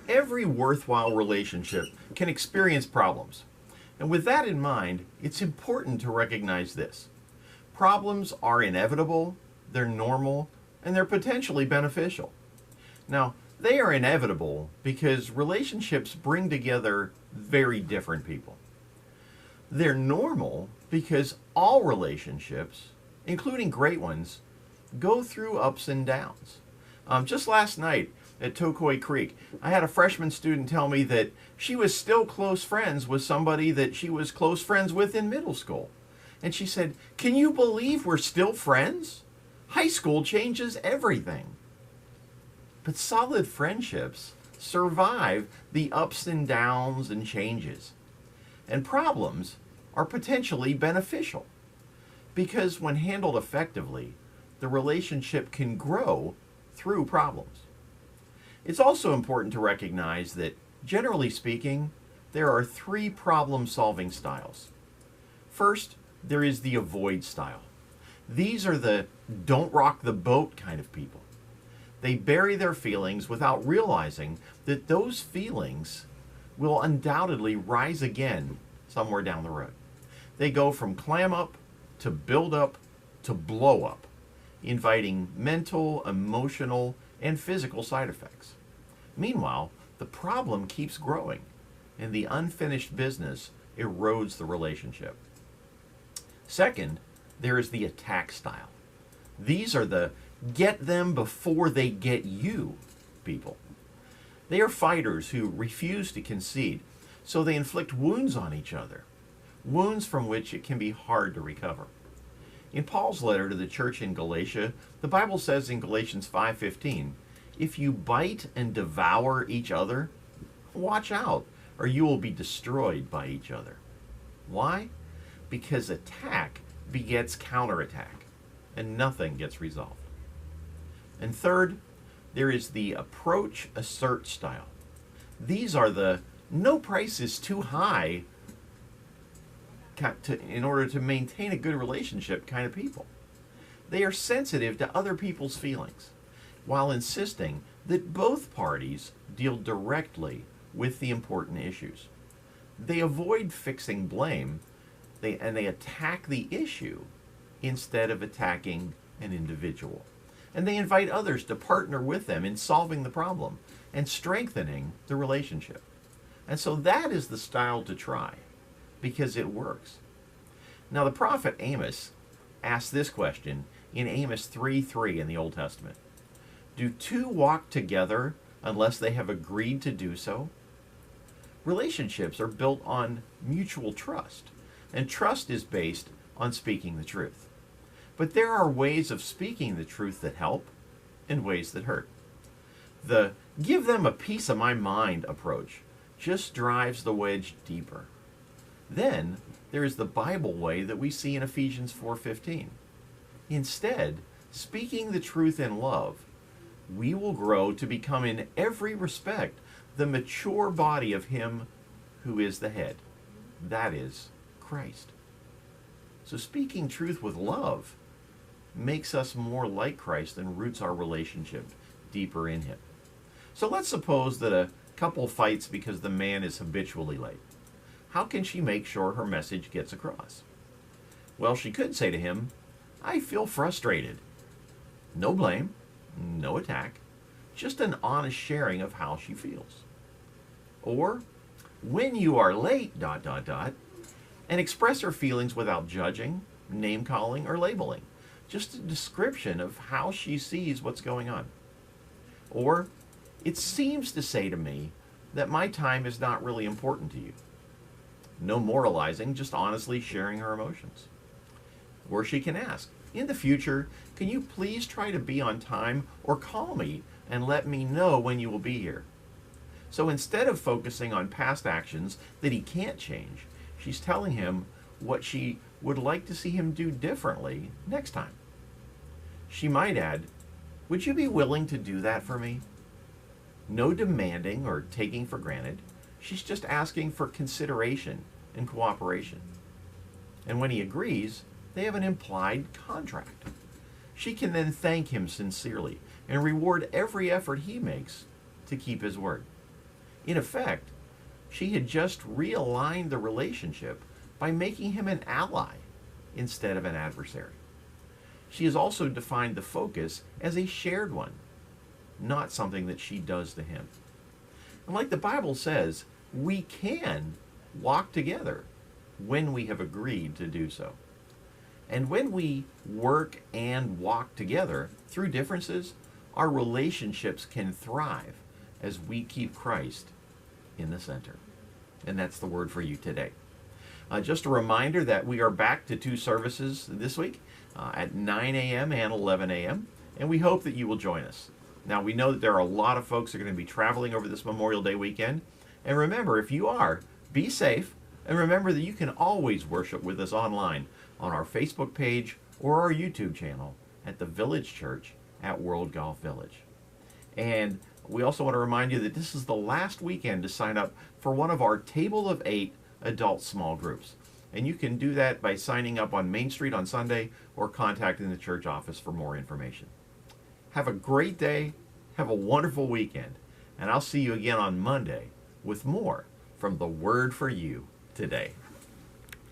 Every worthwhile relationship can experience problems. And with that in mind, it's important to recognize this. Problems are inevitable, they're normal, and they're potentially beneficial. Now, they are inevitable because relationships bring together very different people. They're normal because all relationships, including great ones, go through ups and downs. Just last night at Tokoi Creek, I had a freshman student tell me that she was still close friends with somebody that she was close friends with in middle school. And she said, "Can you believe we're still friends? High school changes everything." But solid friendships survive the ups and downs and changes. And problems are potentially beneficial because when handled effectively, the relationship can grow through problems. It's also important to recognize that, generally speaking, there are three problem-solving styles. First, there is the avoid style. These are the don't rock the boat kind of people. They bury their feelings without realizing that those feelings will undoubtedly rise again somewhere down the road. They go from clam up to build up to blow up, inviting mental, emotional, and physical side effects. Meanwhile, the problem keeps growing, and the unfinished business erodes the relationship. Second, there is the attack style. These are the get them before they get you people. They are fighters who refuse to concede, so they inflict wounds on each other, wounds from which it can be hard to recover. In Paul's letter to the church in Galatia, the Bible says in Galatians 5:15, "If you bite and devour each other, watch out, or you will be destroyed by each other." Why? Because attack begets counterattack, and nothing gets resolved. And third, there is the approach assert style. These are the no price is too high in order to maintain a good relationship kind of people. They are sensitive to other people's feelings, while insisting that both parties deal directly with the important issues. They avoid fixing blame, and they attack the issue instead of attacking an individual. And they invite others to partner with them in solving the problem and strengthening the relationship. And so that is the style to try, because it works. Now, the prophet Amos asked this question in Amos 3:3 in the Old Testament. Do two walk together unless they have agreed to do so? Relationships are built on mutual trust, and trust is based on speaking the truth. But there are ways of speaking the truth that help and ways that hurt. The give them a piece of my mind approach just drives the wedge deeper. Then there is the Bible way that we see in Ephesians 4:15. Instead, speaking the truth in love, we will grow to become in every respect the mature body of Him who is the head. That is Christ. So speaking truth with love makes us more like Christ and roots our relationship deeper in Him. So let's suppose that a couple fights because the man is habitually late. How can she make sure her message gets across? Well, she could say to him, "I feel frustrated." No blame, no attack, just an honest sharing of how she feels. Or, "When you are late, ... and express her feelings without judging, name-calling, or labeling. Just a description of how she sees what's going on. Or, "It seems to say to me that my time is not really important to you." No moralizing, just honestly sharing her emotions. Or she can ask, "In the future, can you please try to be on time or call me and let me know when you will be here?" So instead of focusing on past actions that he can't change, she's telling him what she would like to see him do differently next time. She might add, "Would you be willing to do that for me?" No demanding or taking for granted. She's just asking for consideration and cooperation. And when he agrees, they have an implied contract. She can then thank him sincerely and reward every effort he makes to keep his word. In effect, she had just realigned the relationship by making him an ally instead of an adversary. She has also defined the focus as a shared one, not something that she does to him. And like the Bible says, we can walk together when we have agreed to do so. And when we work and walk together through differences, our relationships can thrive as we keep Christ in the center. And that's the word for you today. Just a reminder that we are back to 2 services this week at 9 a.m. and 11 a.m. And we hope that you will join us. Now, we know that there are a lot of folks that are going to be traveling over this Memorial Day weekend. And remember, if you are, be safe. And remember that you can always worship with us online on our Facebook page or our YouTube channel at the Village Church at World Golf Village. And we also want to remind you that this is the last weekend to sign up for one of our Table of 8 adult small groups. And you can do that by signing up on Main Street on Sunday or contacting the church office for more information. Have a great day. Have a wonderful weekend. And I'll see you again on Monday with more from the Word for You today.